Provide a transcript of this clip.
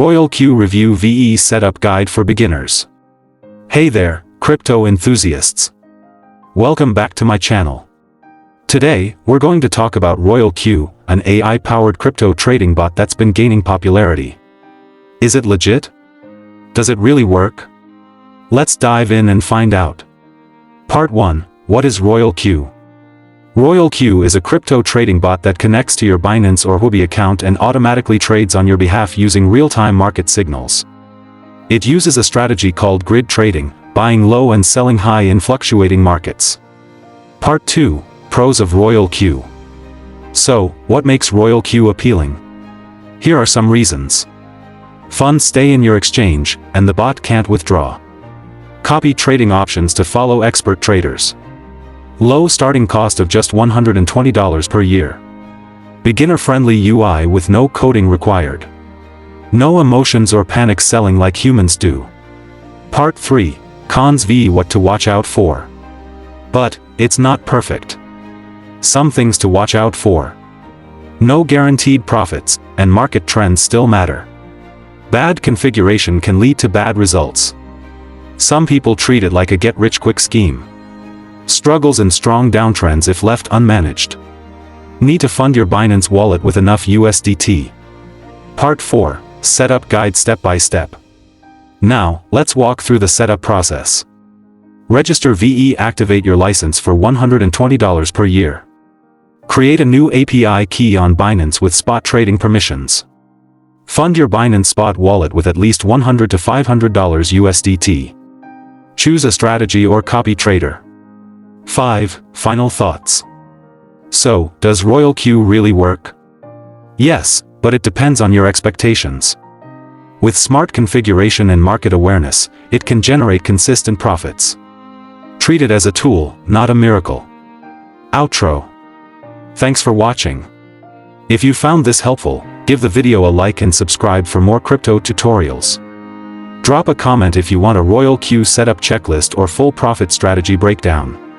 RoyalQ Review VE Setup Guide for Beginners. Hey there, crypto enthusiasts. Welcome back to my channel. Today, we're going to talk about RoyalQ, an AI-powered crypto trading bot that's been gaining popularity. Is it legit? Does it really work? Let's dive in and find out. Part 1. What is RoyalQ? RoyalQ is a crypto trading bot that connects to your Binance or Huobi account and automatically trades on your behalf using real-time market signals. It uses a strategy called grid trading, buying low and selling high in fluctuating markets. Part 2. Pros of RoyalQ. So, what makes RoyalQ appealing? Here are some reasons. Funds stay in your exchange, and the bot can't withdraw. Copy trading options to follow expert traders. Low starting cost of just $120 per year. Beginner-friendly UI with no coding required. No emotions or panic selling like humans do. Part 3. Cons v What to watch out for. But, it's not perfect. Some things to watch out for. No guaranteed profits, and market trends still matter. Bad configuration can lead to bad results. Some people treat it like a get-rich-quick scheme. Struggles and strong downtrends if left unmanaged. Need to fund your Binance wallet with enough USDT. Part 4. Setup Guide Step by Step. Now, let's walk through the setup process. Register VE. Activate your license for $120 per year. Create a new API key on Binance with spot trading permissions. Fund your Binance spot wallet with at least $100 to $500 USDT. Choose a strategy or copy trader. 5. Final thoughts. So, does RoyalQ really work? Yes, but it depends on your expectations. With smart configuration and market awareness, it can generate consistent profits. Treat it as a tool, not a miracle. Outro. Thanks for watching. If you found this helpful, give the video a like and subscribe for more crypto tutorials. Drop a comment if you want a RoyalQ setup checklist or full profit strategy breakdown.